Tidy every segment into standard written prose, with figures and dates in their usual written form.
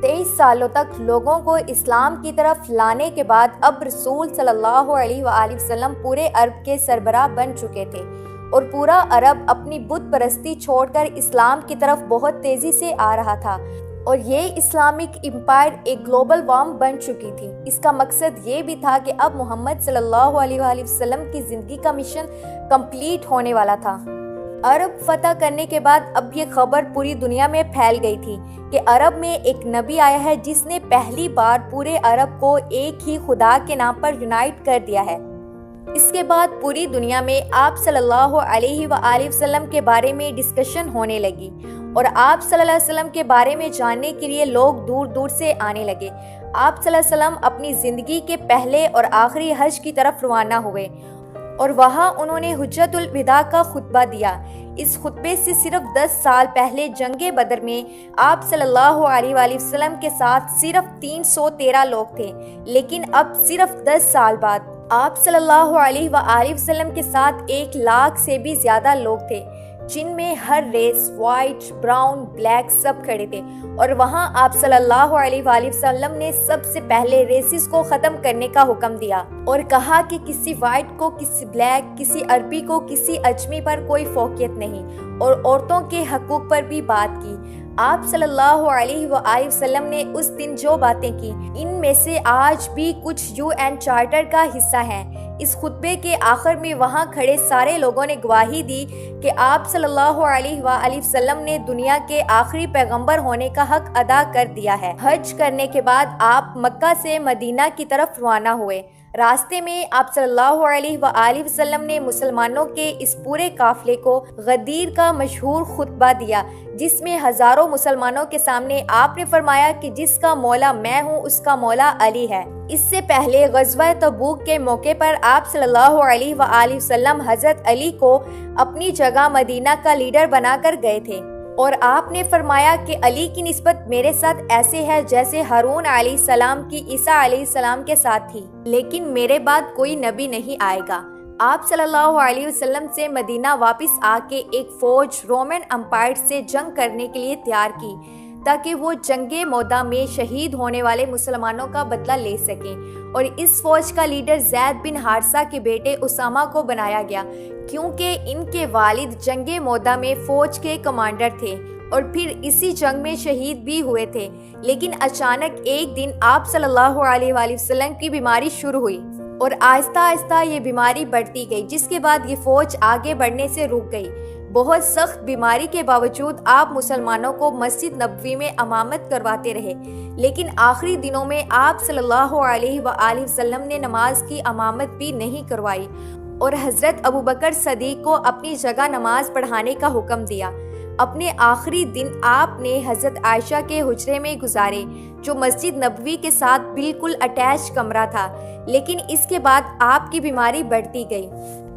23 سالوں تک لوگوں کو اسلام کی طرف لانے کے بعد اب رسول صلی اللہ علیہ وآلہ وسلم پورے عرب کے سربراہ بن چکے تھے اور پورا عرب اپنی بت پرستی چھوڑ کر اسلام کی طرف بہت تیزی سے آ رہا تھا اور یہ اسلامک امپائر ایک گلوبل وارم بن چکی تھی۔ اس کا مقصد یہ بھی تھا کہ اب محمد صلی اللہ علیہ وآلہ وسلم کی زندگی کا مشن کمپلیٹ ہونے والا تھا۔ عرب فتح کرنے کے بعد اب یہ خبر پوری دنیا میں پھیل گئی تھی کہ عرب میں ایک نبی آیا ہے جس نے پہلی بار پورے عرب کو ایک ہی خدا کے نام پر یونائٹ کر دیا ہے۔ اس کے بعد پوری دنیا میں آپ صلی اللہ علیہ وآلہ وسلم کے بارے میں ڈسکشن ہونے لگی اور آپ صلی اللہ علیہ وسلم کے بارے میں جاننے کے لیے لوگ دور دور سے آنے لگے۔ آپ صلی اللہ علیہ وسلم اپنی زندگی کے پہلے اور آخری حج کی طرف روانہ ہوئے اور وہاں انہوں نے حجۃ الوداع کا خطبہ دیا۔ اس خطبے سے صرف 10 سال پہلے جنگ بدر میں آپ صلی اللہ علیہ وآلہ وسلم کے ساتھ صرف 313 لوگ تھے، لیکن اب صرف 10 سال بعد آپ صلی اللہ علیہ وآلہ وسلم کے ساتھ 1 لاکھ سے بھی زیادہ لوگ تھے، جن میں ہر ریس، وائٹ، براؤن، بلیک سب کھڑے تھے اور وہاں آپ صلی اللہ علیہ وآلہ وسلم نے سب سے پہلے ریسز کو ختم کرنے کا حکم دیا اور کہا کہ کسی وائٹ کو، کسی بلیک، کسی عربی کو، کسی اجمی پر کوئی فوقیت نہیں، اور عورتوں کے حقوق پر بھی بات کی۔ آپ صلی اللہ علیہ وآلہ وسلم نے اس دن جو باتیں کی ان میں سے آج بھی کچھ UN چارٹر کا حصہ ہیں۔ اس خطبے کے آخر میں وہاں کھڑے سارے لوگوں نے گواہی دی کہ آپ صلی اللہ علیہ وآلہ وسلم نے دنیا کے آخری پیغمبر ہونے کا حق ادا کر دیا ہے۔ حج کرنے کے بعد آپ مکہ سے مدینہ کی طرف روانہ ہوئے۔ راستے میں آپ صلی اللہ علیہ وآلہ وسلم نے مسلمانوں کے اس پورے قافلے کو غدیر کا مشہور خطبہ دیا، جس میں ہزاروں مسلمانوں کے سامنے آپ نے فرمایا کہ جس کا مولا میں ہوں اس کا مولا علی ہے۔ اس سے پہلے غزوہ تبوک کے موقع پر آپ صلی اللہ علیہ وآلہ وسلم حضرت علی کو اپنی جگہ مدینہ کا لیڈر بنا کر گئے تھے اور آپ نے فرمایا کہ علی کی نسبت میرے ساتھ ایسے ہے جیسے ہارون علیہ السلام کی عیسیٰ علیہ السلام کے ساتھ تھی، لیکن میرے بعد کوئی نبی نہیں آئے گا۔ آپ صلی اللہ علیہ وسلم سے مدینہ واپس آ کے ایک فوج رومن امپائر سے جنگ کرنے کے لیے تیار کی تاکہ وہ جنگ مودا میں شہید ہونے والے مسلمانوں کا بدلہ لے سکیں، اور اس فوج کا لیڈر زید بن حارثہ کے بیٹے اسامہ کو بنایا گیا کیونکہ ان کے والد جنگ مودا میں فوج کے کمانڈر تھے اور پھر اسی جنگ میں شہید بھی ہوئے تھے۔ لیکن اچانک ایک دن آپ صلی اللہ علیہ وآلہ وسلم کی بیماری شروع ہوئی اور آہستہ آہستہ یہ بیماری بڑھتی گئی، جس کے بعد یہ فوج آگے بڑھنے سے رک گئی۔ بہت سخت بیماری کے باوجود آپ مسلمانوں کو مسجد نبوی میں امامت کرواتے رہے، لیکن آخری دنوں میں آپ صلی اللہ علیہ وآلہ وسلم نے نماز کی امامت بھی نہیں کروائی اور حضرت ابوبکر صدیق کو اپنی جگہ نماز پڑھانے کا حکم دیا۔ اپنے آخری دن آپ نے حضرت عائشہ کے حجرے میں گزارے، جو مسجد نبوی کے ساتھ بالکل اٹیچ کمرہ تھا، لیکن اس کے بعد آپ کی بیماری بڑھتی گئی۔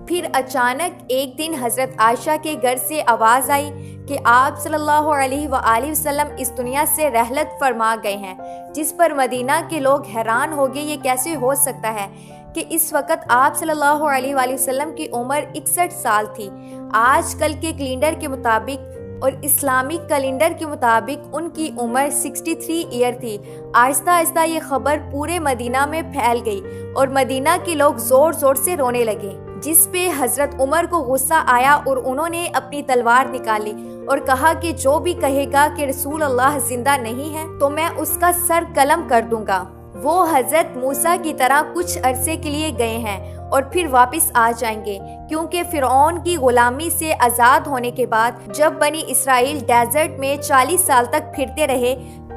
پھر اچانک ایک دن حضرت عائشہ کے گھر سے آواز آئی کہ آپ صلی اللہ علیہ وآلہ وسلم اس دنیا سے رحلت فرما گئے ہیں، جس پر مدینہ کے لوگ حیران ہو گئے، یہ کیسے ہو سکتا ہے کہ اس وقت آپ صلی اللہ علیہ وآلہ وسلم کی عمر 61 سال تھی۔ آج کل کے کیلنڈر کے مطابق اور اسلامک کیلنڈر کے مطابق ان کی عمر 63 ایئر تھی۔ آہستہ آہستہ یہ خبر پورے مدینہ میں پھیل گئی اور مدینہ کے لوگ زور زور سے رونے لگے، جس پہ حضرت عمر کو غصہ آیا اور انہوں نے اپنی تلوار نکالی اور کہا کہ جو بھی کہے گا کہ رسول اللہ زندہ نہیں ہے تو میں اس کا سر قلم کر دوں گا۔ وہ حضرت موسیٰ کی طرح کچھ عرصے کے لیے گئے ہیں اور پھر واپس آ جائیں گے، کیونکہ فرعون کی غلامی سے آزاد ہونے کے بعد جب بنی اسرائیل ڈیزرٹ میں 40 سال تک پھرتے رہے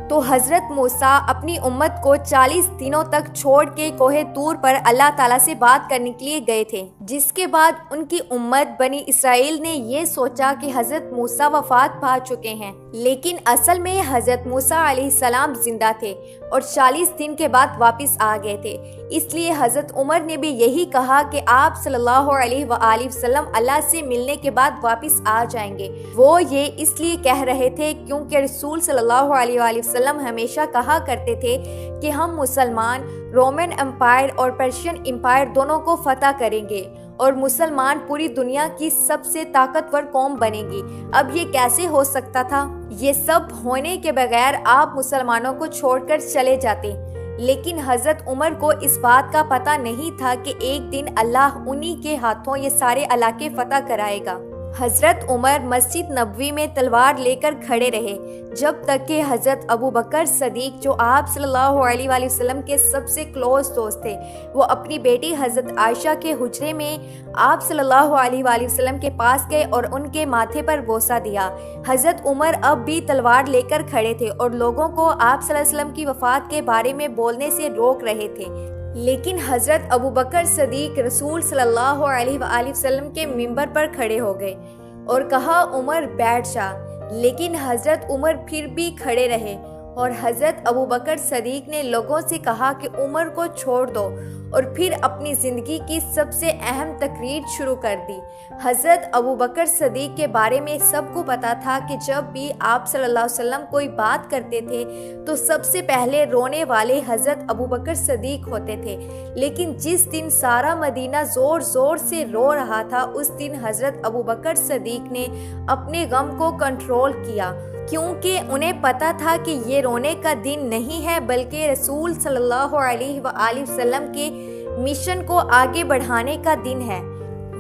تو حضرت موسیٰ اپنی امت کو 40 دنوں تک چھوڑ کے کوہ طور پر اللہ تعالیٰ سے بات کرنے کے لیے گئے تھے، جس کے بعد ان کی امت بنی اسرائیل نے یہ سوچا کہ حضرت موسیٰ وفات پا چکے ہیں، لیکن اصل میں حضرت موسیٰ علیہ السلام زندہ تھے اور 40 دن کے بعد واپس آ گئے تھے۔ اس لیے حضرت عمر نے بھی یہی کہا کہ آپ صلی اللہ علیہ وآلہ وسلم اللہ سے ملنے کے بعد واپس آ جائیں گے۔ وہ یہ اس لیے کہہ رہے تھے کیونکہ رسول صلی اللہ علیہ وآلہ وسلم ہمیشہ کہا کرتے تھے کہ ہم مسلمان رومن امپائر اور پرشین امپائر دونوں کو فتح کریں گے اور مسلمان پوری دنیا کی سب سے طاقتور قوم بنے گی۔ اب یہ کیسے ہو سکتا تھا؟ یہ سب ہونے کے بغیر آپ مسلمانوں کو چھوڑ کر چلے جاتے، لیکن حضرت عمر کو اس بات کا پتہ نہیں تھا کہ ایک دن اللہ انہی کے ہاتھوں یہ سارے علاقے فتح کرائے گا۔ حضرت عمر مسجد نبوی میں تلوار لے کر کھڑے رہے جب تک کہ حضرت ابو بکر صدیق، جو آپ صلی اللہ علیہ وآلہ وسلم کے سب سے کلوز دوست تھے، وہ اپنی بیٹی حضرت عائشہ کے حجرے میں آپ صلی اللہ علیہ وآلہ وسلم کے پاس گئے اور ان کے ماتھے پر بوسہ دیا۔ حضرت عمر اب بھی تلوار لے کر کھڑے تھے اور لوگوں کو آپ صلی اللہ علیہ وسلم کی وفات کے بارے میں بولنے سے روک رہے تھے، لیکن حضرت ابو بکر صدیق رسول صلی اللہ علیہ وآلہ وسلم کے منبر پر کھڑے ہو گئے اور کہا عمر بیٹھ جا، لیکن حضرت عمر پھر بھی کھڑے رہے اور حضرت ابو بکر صدیق نے لوگوں سے کہا کہ عمر کو چھوڑ دو، اور پھر اپنی زندگی کی سب سے اہم تقریر شروع کر دی۔ حضرت ابو بکر صدیق کے بارے میں سب کو پتا تھا کہ جب بھی آپ صلی اللہ علیہ وسلم کوئی بات کرتے تھے تو سب سے پہلے رونے والے حضرت ابو بکر صدیق ہوتے تھے، لیکن جس دن سارا مدینہ زور زور سے رو رہا تھا اس دن حضرت ابو بکر صدیق نے اپنے غم کو کنٹرول کیا، کیونکہ انہیں پتا تھا کہ یہ رونے کا دن نہیں ہے بلکہ رسول صلی اللہ علیہ وآلہ وسلم کے مشن کو آگے بڑھانے کا دن ہے۔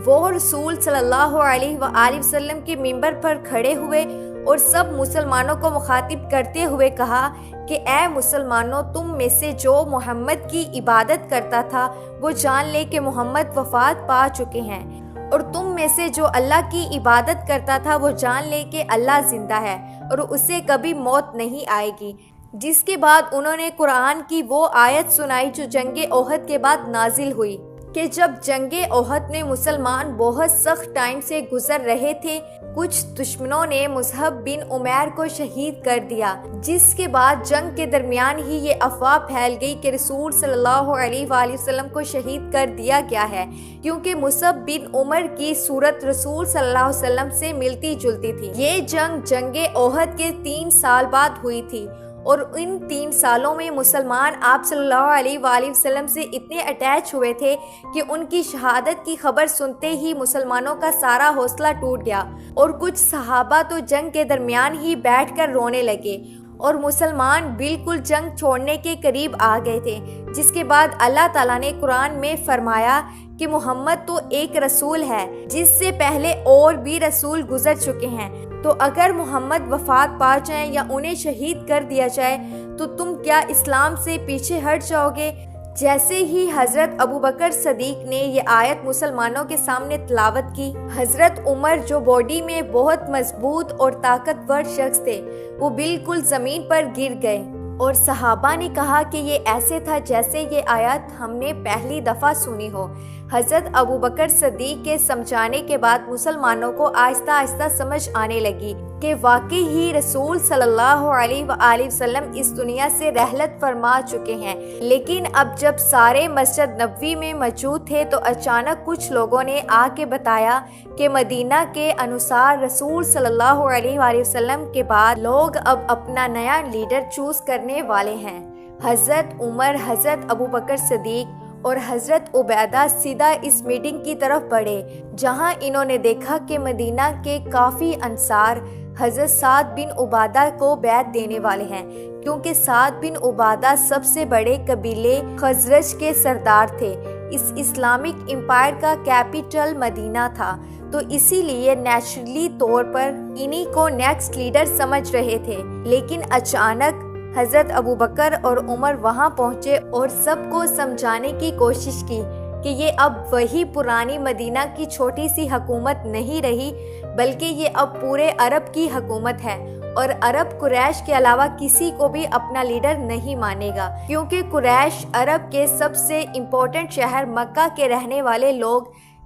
وہ رسول صلی اللہ علیہ وآلہ وسلم کے منبر پر کھڑے ہوئے اور سب مسلمانوں کو مخاطب کرتے ہوئے کہا کہ اے مسلمانوں، تم میں سے جو محمد کی عبادت کرتا تھا وہ جان لے کہ محمد وفات پا چکے ہیں، اور تم میں سے جو اللہ کی عبادت کرتا تھا وہ جان لے کہ اللہ زندہ ہے اور اسے کبھی موت نہیں آئے گی۔ جس کے بعد انہوں نے قرآن کی وہ آیت سنائی جو جنگ احد کے بعد نازل ہوئی کہ جب جنگ احد میں مسلمان بہت سخت ٹائم سے گزر رہے تھے، کچھ دشمنوں نے مصعب بن عمیر کو شہید کر دیا، جس کے بعد جنگ کے درمیان ہی یہ افواہ پھیل گئی کہ رسول صلی اللہ علیہ وآلہ وسلم کو شہید کر دیا گیا ہے، کیونکہ مصعب بن عمر کی صورت رسول صلی اللہ علیہ وسلم سے ملتی جلتی تھی۔ یہ جنگ احد کے 3 سال بعد ہوئی تھی، اور ان 3 سالوں میں مسلمان آپ صلی اللہ علیہ وآلہ وسلم سے اتنے اٹیچ ہوئے تھے کہ ان کی شہادت کی خبر سنتے ہی مسلمانوں کا سارا حوصلہ ٹوٹ گیا، اور کچھ صحابہ تو جنگ کے درمیان ہی بیٹھ کر رونے لگے، اور مسلمان بالکل جنگ چھوڑنے کے قریب آ گئے تھے۔ جس کے بعد اللہ تعالیٰ نے قرآن میں فرمایا کہ محمد تو ایک رسول ہے، جس سے پہلے اور بھی رسول گزر چکے ہیں، تو اگر محمد وفات پا جائیں یا انہیں شہید کر دیا جائے تو تم کیا اسلام سے پیچھے ہٹ جاؤ گے؟ جیسے ہی حضرت ابو بکر صدیق نے یہ آیت مسلمانوں کے سامنے تلاوت کی، حضرت عمر جو باڈی میں بہت مضبوط اور طاقتور شخص تھے، وہ بالکل زمین پر گر گئے، اور صحابہ نے کہا کہ یہ ایسے تھا جیسے یہ آیت ہم نے پہلی دفعہ سنی ہو۔ حضرت ابو بکر صدیق کے سمجھانے کے بعد مسلمانوں کو آہستہ آہستہ سمجھ آنے لگی کہ واقعی ہی رسول صلی اللہ علیہ وآلہ وسلم اس دنیا سے رحلت فرما چکے ہیں۔ لیکن اب جب سارے مسجد نبوی میں موجود تھے تو اچانک کچھ لوگوں نے آ کے بتایا کہ مدینہ کے انصار رسول صلی اللہ علیہ وآلہ وسلم کے بعد لوگ اب اپنا نیا لیڈر چوز کرنے والے ہیں۔ حضرت عمر، حضرت ابو بکر صدیق اور حضرت عبیدہ سیدھا اس میٹنگ کی طرف بڑھے، جہاں انہوں نے دیکھا کہ مدینہ کے کافی انصار حضرت سعد بن عبادہ کو بیعت دینے والے ہیں، کیونکہ سعد بن عبادہ سب سے بڑے قبیلے خزرج کے سردار تھے۔ اس اسلامک امپائر کا کیپٹل مدینہ تھا، تو اسی لیے نیچرلی طور پر انہی کو نیکسٹ لیڈر سمجھ رہے تھے۔ لیکن اچانک حضرت ابو بکر اور عمر وہاں پہنچے اور سب کو سمجھانے کی کوشش کی کہ یہ اب وہی پرانی مدینہ کی چھوٹی سی حکومت نہیں رہی، بلکہ یہ اب پورے عرب کی حکومت ہے، اور عرب قریش کے علاوہ کسی کو بھی اپنا لیڈر نہیں مانے گا، کیونکہ قریش عرب کے سب سے امپورٹنٹ شہر مکہ کے رہنے والے لوگ،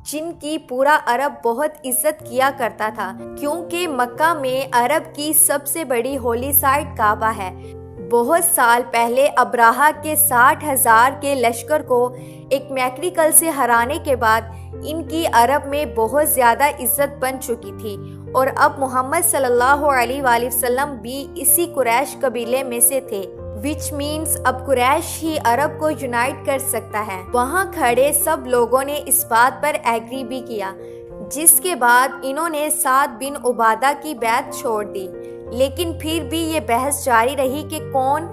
جن کی پورا عرب بہت عزت کیا کرتا تھا، کیونکہ مکہ میں عرب کی سب سے بڑی ہولی سائٹ کعبہ ہے۔ بہت سال پہلے ابراہہ کے 60,000 کے لشکر کو ایک میکریکل سے ہرانے کے بعد ان کی عرب میں بہت زیادہ عزت بن چکی تھی، اور اب محمد صلی اللہ علیہ وآلہ وسلم بھی اسی قریش قبیلے میں سے تھے۔ which means اب قریش ہی عرب کو یونائٹ کر سکتا ہے۔ وہاں کھڑے سب لوگوں نے اس بات پر ایگری بھی کیا، جس کے بعد انہوں نے سعد بن عبادہ کی بیعت چھوڑ دی۔ لیکن پھر بھی یہ بحث جاری رہی کہ کون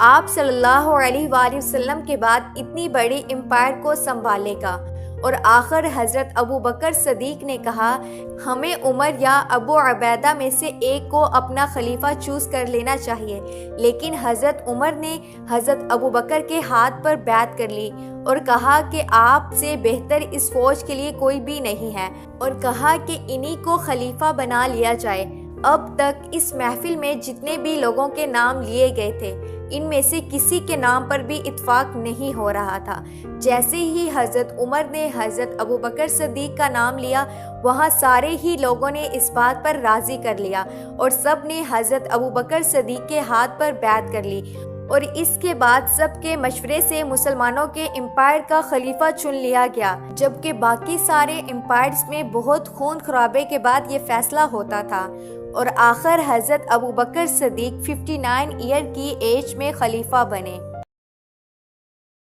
آپ صلی اللہ علیہ وآلہ وسلم کے بعد اتنی بڑی امپائر کو سنبھالے گا، اور آخر حضرت ابو بکر صدیق نے کہا ہمیں عمر یا ابو عبیدہ میں سے ایک کو اپنا خلیفہ چوز کر لینا چاہیے۔ لیکن حضرت عمر نے حضرت ابو بکر کے ہاتھ پر بیعت کر لی اور کہا کہ آپ سے بہتر اس فوج کے لیے کوئی بھی نہیں ہے، اور کہا کہ انہی کو خلیفہ بنا لیا جائے۔ اب تک اس محفل میں جتنے بھی لوگوں کے نام لیے گئے تھے، ان میں سے کسی کے نام پر بھی اتفاق نہیں ہو رہا تھا۔ جیسے ہی حضرت عمر نے حضرت ابو بکر صدیق کا نام لیا، وہاں سارے ہی لوگوں نے اس بات پر راضی کر لیا اور سب نے حضرت ابو بکر صدیق کے ہاتھ پر بیعت کر لی، اور اس کے بعد سب کے مشورے سے مسلمانوں کے امپائر کا خلیفہ چن لیا گیا، جبکہ باقی سارے امپائرز میں بہت خون خرابے کے بعد یہ فیصلہ ہوتا تھا، اور آخر حضرت ابو بکر صدیق 59 ایئر کی ایج میں خلیفہ بنے۔